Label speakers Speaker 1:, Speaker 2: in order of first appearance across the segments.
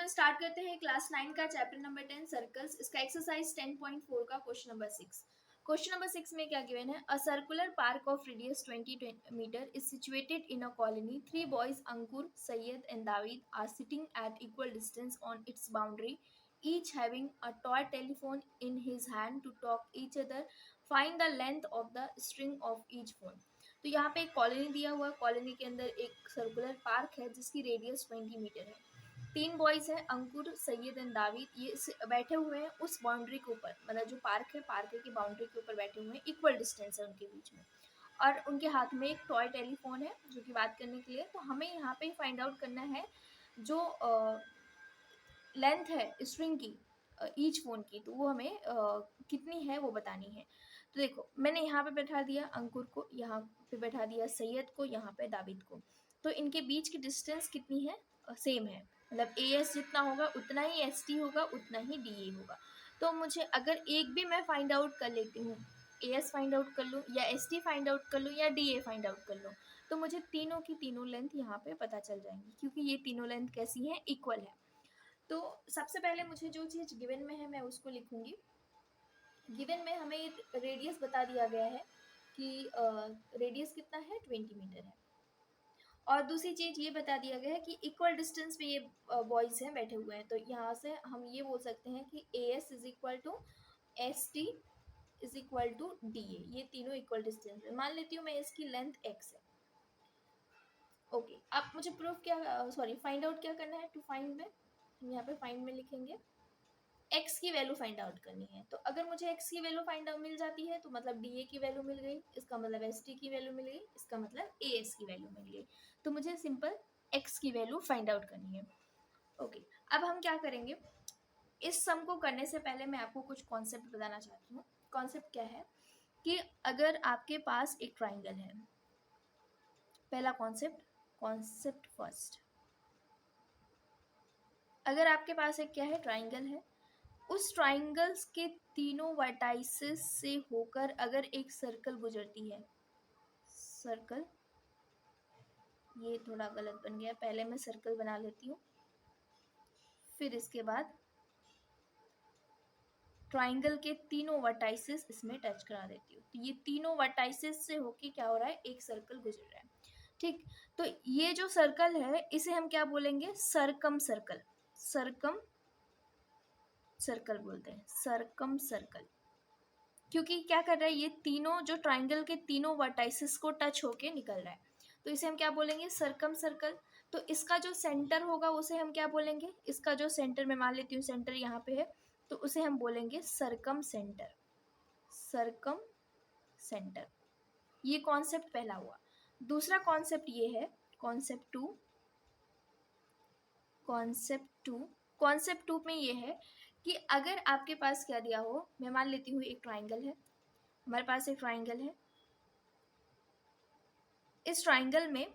Speaker 1: Student start करते हैं class 9 का चैप्टर नंबर 10 सर्कल्स। इसका एक्सरसाइज 10.4 का क्वेश्चन नंबर 6। क्वेश्चन नंबर 6 में क्या गिवन है? A circular park of radius 20 metre is situated in a colony. 3 boys Ankur, Syed and David are sitting at equal distance on its boundary, each having a toy telephone in his hand to talk each other. Find the length of the string of each phone. तो यहाँ पे एक colony दिया हुआ है। Colony के अंदर एक सर्कुलर पार्क है जिसकी रेडियस 20 मीटर है। 3 बॉयज हैं, अंकुर, सैयद एंड दाविद। ये बैठे हुए हैं उस बाउंड्री के ऊपर, मतलब जो पार्क है, पार्क की बाउंड्री के ऊपर बैठे हुए हैं। इक्वल डिस्टेंस है उनके बीच में और उनके हाथ में एक टॉय टेलीफोन है जो कि बात करने के लिए। तो हमें यहाँ पे फाइंड आउट करना है जो लेंथ है स्ट्रिंग की ईच फोन की, तो वो हमें कितनी है वो बतानी है। तो देखो, मैंने यहाँ पे बैठा दिया अंकुर को, यहाँ पे बैठा दिया सैयद को, यहाँ पे दाविद को। तो इनके बीच की डिस्टेंस कितनी है? सेम है, मतलब ए एस जितना होगा उतना ही एस टी होगा, उतना ही डी ए होगा। तो मुझे अगर एक भी मैं फाइंड आउट कर लेती हूँ, ए एस फाइंड आउट कर लूँ या एस टी फाइंड आउट कर लूँ या डी ए फाइंड आउट कर लूँ, तो मुझे तीनों की तीनों लेंथ यहाँ पे पता चल जाएंगी, क्योंकि ये तीनों लेंथ कैसी हैं? इक्वल है। तो सबसे पहले मुझे जो चीज़ गिवन में है मैं उसको लिखूंगी। गिवन में हमें रेडियस बता दिया गया है कि रेडियस कितना है? 20 मीटर है। और दूसरी चीज़ ये बता दिया गया है कि इक्वल डिस्टेंस पे ये बॉयज हैं, बैठे हुए हैं। तो यहाँ से हम ये बोल सकते हैं कि A S is equal to S T is equal to D A. ये तीनों इक्वल डिस्टेंस है। मान लेती हूँ मैं इसकी लेंथ एक्स है। ओके, अब मुझे प्रूफ क्या, सॉरी, फाइंड आउट क्या करना है? टू फाइंड में हम यहाँ पे फाइंड में लिखेंगे x की वैल्यू फाइंड आउट करनी है। तो अगर मुझे x की वैल्यू फाइंड आउट मिल जाती है तो मतलब dA की वैल्यू मिल गई, इसका मतलब ST की वैल्यू मिल गई, इसका मतलब AS की वैल्यू मिल गई। तो मुझे सिंपल x की वैल्यू फाइंड आउट करनी है। ओके, अब हम क्या करेंगे? इस सम को करने से पहले मैं आपको कुछ कॉन्सेप्ट बताना चाहती हूँ। कॉन्सेप्ट क्या है कि अगर आपके पास एक ट्राइंगल है, पहला कॉन्सेप्ट फर्स्ट, अगर आपके पास एक क्या है? ट्राइंगल है। उस ट्राइंगल्स के तीनों वर्टाइसेस से होकर अगर एक सर्कल गुजरती है, सर्कल, ये थोड़ा गलत बन गया, पहले मैं सर्कल बना लेती हूँ, फिर इसके बाद ट्राइंगल के तीनों वर्टाइसेस इसमें टच करा देती हूँ। तो ये तीनों वर्टाइसेस से होके क्या हो रहा है? एक सर्कल गुजर रहा है। ठीक, तो ये जो सर्कल है इसे हम क्या बोलेंगे? सरकम सर्कल। सरकम सर्कल बोलते हैं, सरकम सर्कल। क्योंकि क्या कर रहा है? ये तीनों जो ट्राइंगल के तीनों वर्टाइसेस को टच होके निकल रहा है, तो इसे हम क्या बोलेंगे? सरकम सर्कल। तो इसका जो सेंटर होगा उसे हम क्या बोलेंगे? इसका जो सेंटर, मैं मान लेती हूँ सेंटर यहाँ पे है, तो उसे हम बोलेंगे सरकम सेंटर। सरकम सेंटर, ये कॉन्सेप्ट पहला हुआ। दूसरा कॉन्सेप्ट ये है, कॉन्सेप्ट टू में ये है कि अगर आपके पास क्या दिया हो, मैं मान लेती हूँ एक ट्राइंगल है, हमारे पास एक ट्राइंगल है। इस ट्राइंगल में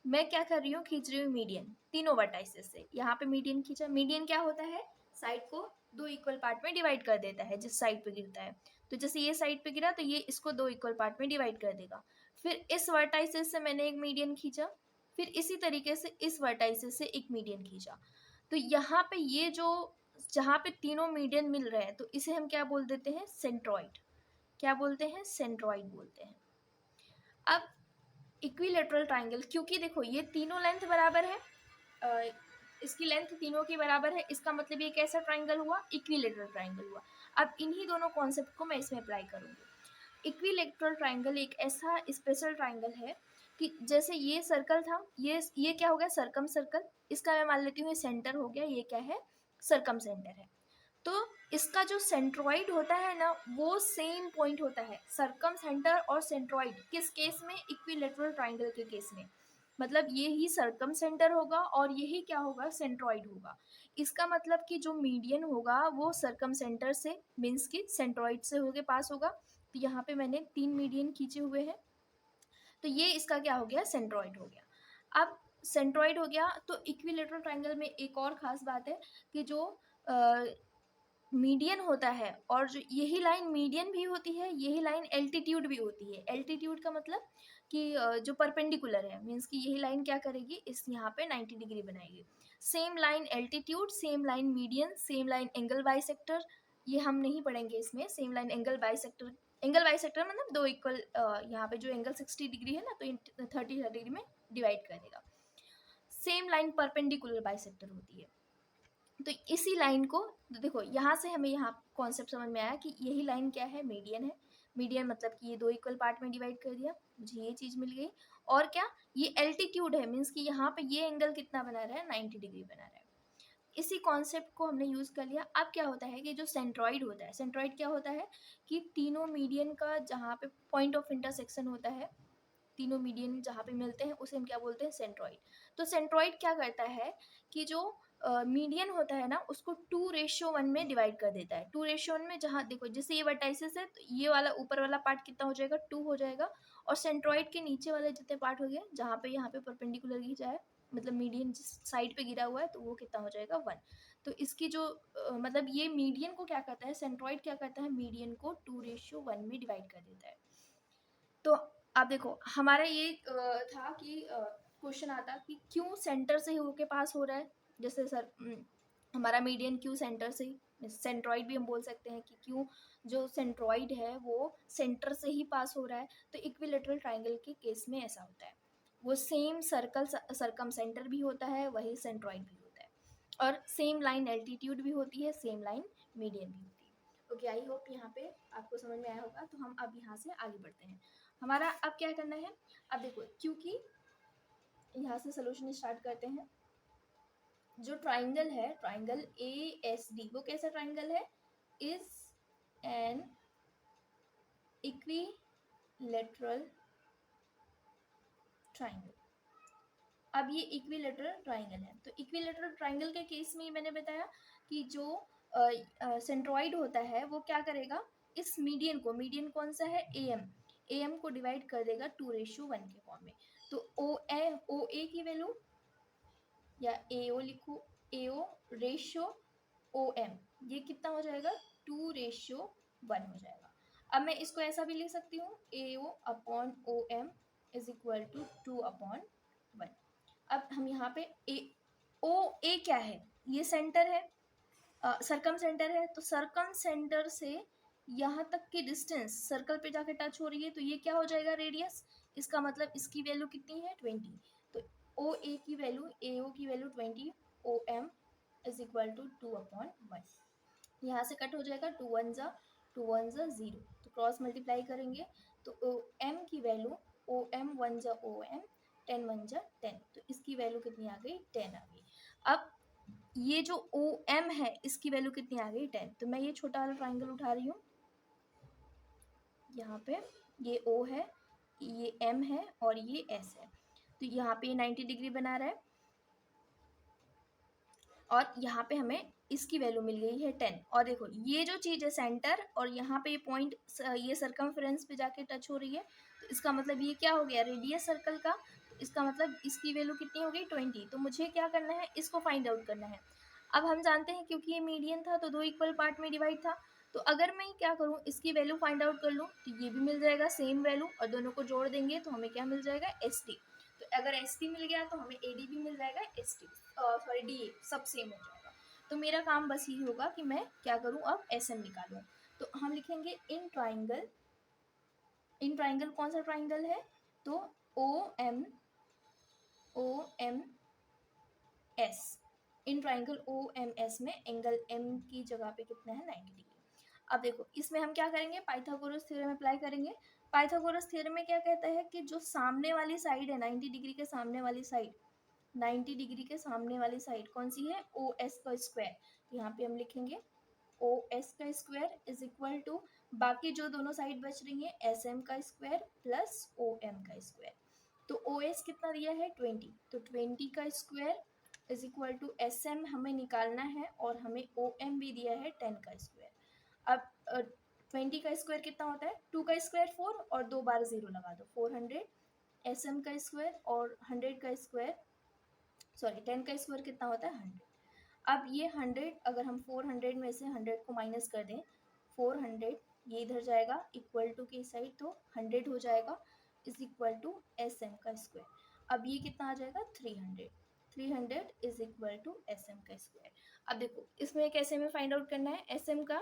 Speaker 1: मैं क्या कर रही हूँ? खींच रही हूँ मीडियन तीनों वर्टाइसेस से। यहाँ पे मीडियन खींचा। मीडियन क्या होता है? साइड को दो इक्वल पार्ट में डिवाइड कर देता है जिस साइड पे गिरता है। तो जैसे ये साइड पे गिरा तो ये इसको दो इक्वल पार्ट में डिवाइड कर देगा। फिर इस वर्टाइसेस से मैंने एक मीडियन खींचा, फिर इसी तरीके से इस वर्टाइसेस से एक मीडियन खींचा। तो यहाँ पे ये जो, जहाँ पे तीनों मीडियन मिल रहे हैं, तो इसे हम क्या बोल देते हैं? सेंट्रॉइड। क्या बोलते हैं? सेंट्रॉइड बोलते हैं। अब इक्विलेटरल ट्राइंगल, क्योंकि देखो ये तीनों लेंथ बराबर है, इसकी लेंथ तीनों की बराबर है, इसका मतलब ये कैसा ट्राइंगल हुआ? इक्विलेटरल ट्राइंगल हुआ। अब इन्हीं दोनों कॉन्सेप्ट को मैं इसमें अप्लाई करूँगी। इक्विलेटरल ट्राइंगल एक ऐसा स्पेशल ट्राइंगल है कि जैसे ये सर्कल था, ये क्या हो गया? सरकम सर्कल। इसका मैं मान लेती हूँ ये सेंटर हो गया, ये क्या है? सरकम सेंटर है। तो इसका जो सेंट्रॉइड होता है ना, वो सेम पॉइंट होता है। सरकम सेंटर और सेंट्रॉइड किस केस में? इक्विलेटरल ट्राइंगल के केस में। मतलब ये ही सरकम सेंटर होगा और यही क्या होगा? सेंट्रॉइड होगा। इसका मतलब कि जो मीडियन होगा वो सरकम सेंटर से, मीन्स की सेंट्रॉइड से होके पास होगा। तो यहाँ पे मैंने 3 मीडियन खींचे हुए हैं, तो ये इसका क्या हो गया? सेंट्रॉइड हो गया। अब सेंट्रॉइड हो गया तो इक्विलेटरल ट्राइंगल में एक और ख़ास बात है कि जो मीडियन होता है, और जो यही लाइन मीडियन भी होती है, यही लाइन एल्टीट्यूड भी होती है। एल्टीट्यूड का मतलब कि जो परपेंडिकुलर है, मीन्स कि यही लाइन क्या करेगी? इस यहाँ पे 90 डिग्री बनाएगी। Same line altitude, same line median, same line angle bisector, ये हम नहीं पढ़ेंगे इसमें। Same line angle bisector, angle bisector मतलब दो इक्वल, यहाँ पे जो एंगल 60 डिग्री है ना तो 30 डिग्री में डिवाइड करेगा। सेम लाइन परपेंडिकुलर बाइसेक्टर होती है। तो इसी लाइन को देखो, यहाँ से हमें यहाँ कॉन्सेप्ट समझ में आया कि यही लाइन क्या है, मीडियन है। मीडियन मतलब कि ये दो इक्वल पार्ट में डिवाइड कर दिया, मुझे ये चीज़ मिल गई। और क्या, ये एल्टीट्यूड है, मीन्स कि यहाँ पे ये एंगल कितना बना रहा है, 90 डिग्री बना रहा है। इसी कॉन्सेप्ट को हमने यूज़ कर लिया। अब क्या होता है कि जो सेंट्रॉइड होता है, सेंट्रॉइड क्या होता है कि तीनों मीडियन का जहाँ पे पॉइंट ऑफ इंटरसेक्शन होता है, तीनों मीडियन जहाँ पे मिलते हैं उसे हम क्या बोलते हैं, सेंट्रॉइड। तो सेंट्रॉइड क्या करता है कि जो मीडियन होता है ना उसको 2:1 में डिवाइड कर देता है। 2:1 में, जहाँ देखो जैसे ये वर्टाइसिस है तो ये वाला ऊपर वाला पार्ट कितना हो जाएगा, 2 हो जाएगा। और सेंट्रॉइड के नीचे वाले जितने पार्ट हो गए जहाँ पे यहाँ पे परपेंडिकुलर गिरा है, मतलब मीडियन जिस साइड पे गिरा हुआ है, तो वो कितना हो जाएगा, 1। तो इसकी जो मतलब ये मीडियन को क्या करता है, सेंट्रॉइड क्या करता है, मीडियन को 2:1 में डिवाइड कर देता है। तो आप देखो हमारा ये था कि क्वेश्चन आता कि क्यों सेंटर से ही होके पास हो रहा है। जैसे सर हमारा मीडियन क्यों सेंटर से ही, सेंट्रॉइड भी हम बोल सकते हैं कि क्यों जो सेंट्रॉइड है वो सेंटर से ही पास हो रहा है। तो इक्विलेटरल ट्राइंगल के केस में ऐसा होता है, वो सेम सर्कल सरकम सेंटर भी होता है, वही सेंट्रॉइड भी होता है, और सेम लाइन एल्टीट्यूड भी होती है, सेम लाइन मीडियन भी होती है। ओके, आई होप यहाँ पे आपको समझ में आया होगा। तो हम अब यहाँ से आगे बढ़ते हैं। हमारा अब क्या करना है, अब देखो क्योंकि यहाँ से सोल्यूशन स्टार्ट करते हैं। जो ट्राइंगल है, ट्राइंगल ASD, वो कैसा ट्राइंगल है, इज एन इक्विलेटरल ट्राइंगल। अब ये इक्विलेटरल ट्राइंगल है। तो इक्विलेटरल ट्राइंगल के केस में मैंने बताया कि जो सेंट्रॉइड होता है वो क्या करेगा, इस मीडियन को, मीडियन कौन सा है, AM को डिवाइड कर देगा 2:1 के फॉर्म में। तो OA की वैल्यू, या AO लिखो, AO रेशियो OM, ये कितना हो जाएगा, 2:1 हो जाएगा। अब मैं इसको ऐसा भी लिख सकती हूँ, AO upon OM is equal to 2/1। अब हम यहाँ पे OA क्या है, ये सेंटर है, सरकम सेंटर है। तो सरकम सेंटर से यहाँ तक की डिस्टेंस सर्कल पे जाके टच हो रही है, तो ये क्या हो जाएगा, रेडियस। इसका मतलब इसकी वैल्यू कितनी है, 20। तो OA की वैल्यू, AO की value 20, OM is equal to 2/1। यहाँ से कट हो जाएगा, 2 1 जा 0, तो क्रॉस मल्टीप्लाई करेंगे तो OM की वैल्यू, OM 1 जा OM, 10 1 जा 10, तो इसकी वैल्यू कितनी आ गई, 10 आ गई। अब ये जो OM है इसकी वैल्यू कितनी आ गई, 10। तो मैं ये छोटा वाला ट्राइंगल उठा रही हूँ, यहाँ पे ये O है, ये M है और ये S है। तो यहाँ पे 90 डिग्री बना रहा है, और यहाँ पे हमें इसकी वैल्यू मिल गई है 10। और देखो ये जो चीज़ है सेंटर, और यहाँ पे ये पॉइंट, ये सरकमफ्रेंस पे जाके टच हो रही है, तो इसका मतलब ये क्या हो गया, रेडियस सर्कल का। तो इसका मतलब इसकी वैल्यू कितनी हो गई, 20। तो मुझे क्या करना है, इसको फाइंड आउट करना है। अब हम जानते हैं क्योंकि ये मीडियन था तो दो इक्वल पार्ट में डिवाइड था, तो अगर मैं क्या करूँ, इसकी वैल्यू फाइंड आउट कर लूँ तो ये भी मिल जाएगा सेम वैल्यू, और दोनों को जोड़ देंगे तो हमें क्या मिल जाएगा, SD। तो अगर SD मिल गया तो हमें AD भी मिल जाएगा, SD सॉरी DA, सब सेम हो जाएगा। तो मेरा काम बस यही होगा कि मैं क्या करूँ, अब SM निकालूँ। तो हम लिखेंगे इन ट्राइंगल, इन ट्राइंगल कौन सा ट्राइंगल है, तो OMS, इन ट्राइंगल OMS में एंगल M की जगह पे कितना है, 90 डिग्री। अब देखो इसमें हम क्या करेंगे, पाइथागोरस थ्योरम अप्लाई करेंगे। पाइथागोरस थ्योरम में क्या कहता है कि जो सामने वाली साइड है, 90 डिग्री के सामने वाली साइड, 90 डिग्री के सामने वाली साइड कौन सी है, OS का स्क्वायर। यहाँ पे हम लिखेंगे OS का स्क्वायर इज इक्वल टू, बाकी जो दोनों साइड बच रही है, SM का स्क्वायर प्लस OM का स्क्वायर। तो OS कितना दिया है, 20, तो 20 का square is equal to SM हमें निकालना है, और हमें OM भी दिया है 10 का स्क्वायर। अब 20 का स्क्वायर कितना होता है, 2 का स्क्वायर 4, और 2 बार 0 लगा दो, 400। SM का स्क्वायर और 100 का स्क्वायर, सॉरी 10 का स्क्वायर कितना होता है, 100। अब ये 100, अगर हम 400 में से 100 को माइनस कर दें, 400 ये इधर जाएगा इक्वल टू की साइड, तो 100 हो जाएगा इज इक्वल टू SM का स्क्वायर। अब ये कितना आ जाएगा, 300। 300 इज इक्वल टू SM का स्क्वायर। अब देखो इसमें कैसे में फाइंड आउट करना है SM का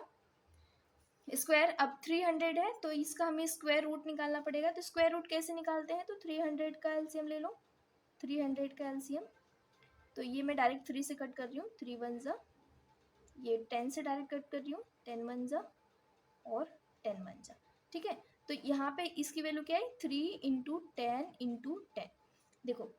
Speaker 1: स्क्वायर। अब 300 है तो इसका हमें स्क्वायर रूट निकालना पड़ेगा। तो स्क्वायर रूट कैसे निकालते हैं, तो 300 का एलसीएम ले लो, 300 का एलसीएम। तो ये मैं डायरेक्ट 3 से कट कर रही हूँ, 3 1 जा, ये 10 से डायरेक्ट कट कर रही हूँ, 10 1 जा और 10 1 जा। ठीक है, तो यहाँ पे इसकी वैल्यू क्या है, 3 इंटू 10 इंटू 10। देखो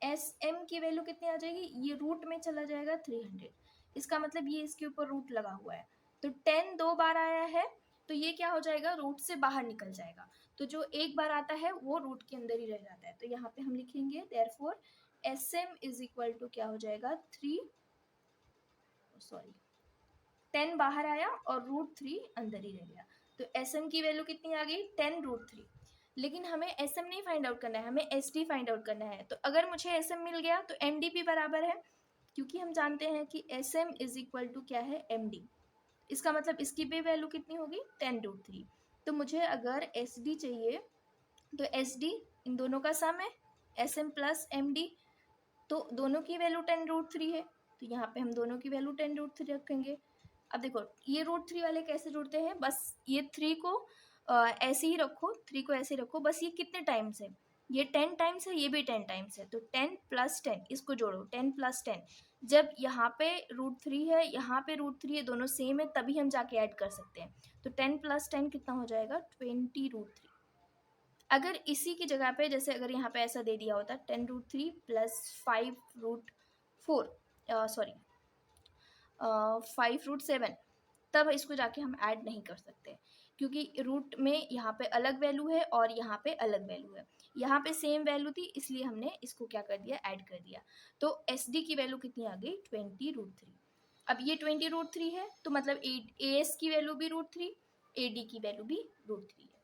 Speaker 1: एस एम की वैल्यू कितनी आ जाएगी, ये रूट में चला जाएगा 300, इसका मतलब ये इसके ऊपर रूट लगा हुआ है। तो 10 2 बार आया है तो ये क्या हो जाएगा, रूट से बाहर निकल जाएगा। तो जो एक बार आता है वो रूट के अंदर ही रह जाता है। तो यहाँ पे हम लिखेंगे therefore S M is equal to क्या हो जाएगा, 10 बाहर आया और √3 अंदर ही रह गया। तो एस एम की वैल्यू कितनी आ गई, 10√3। लेकिन हमें एस एम नहीं फाइंड आउट करना है, हमें एस डी फाइंड आउट करना है। तो अगर मुझे एस एम मिल गया तो एम डी भी बराबर है, क्योंकि हम जानते हैं कि S M is equal to क्या है, एम डी। इसका मतलब इसकी भी वैल्यू कितनी होगी, 10√3। तो मुझे अगर एस डी चाहिए तो एस डी इन दोनों का सम है, S M plus M D. तो दोनों की वैल्यू 10√3 है, तो यहाँ पे हम दोनों की वैल्यू 10√3 रखेंगे। अब देखो ये √3 वाले कैसे जुड़ते हैं, बस ये 3 को ऐसे ही रखो, 3 को ऐसे रखो। बस ये कितने टाइम्स है, ये 10 टाइम्स है, ये भी 10 टाइम्स है। तो 10 + 10 इसको जोड़ो, 10 + 10। जब यहाँ पे √3 है, यहाँ पे √3 है, दोनों सेम है, तभी हम जाके ऐड कर सकते हैं। तो 10 + 10 कितना हो जाएगा, 20√3। अगर इसी की जगह पे जैसे अगर यहाँ पे ऐसा दे दिया होता 10√3 + 5√4 सॉरी 5√7, तब इसको जाके हम ऐड नहीं कर सकते, क्योंकि रूट में यहाँ पे अलग वैल्यू है और यहाँ पे अलग वैल्यू है। यहाँ पे सेम वैल्यू थी इसलिए हमने इसको क्या कर दिया, ऐड कर दिया। तो एस डी की वैल्यू कितनी आ गई, 20√3। अब ये 20√3 है तो मतलब ए एस की वैल्यू भी √3, ए डी की वैल्यू भी √3 है।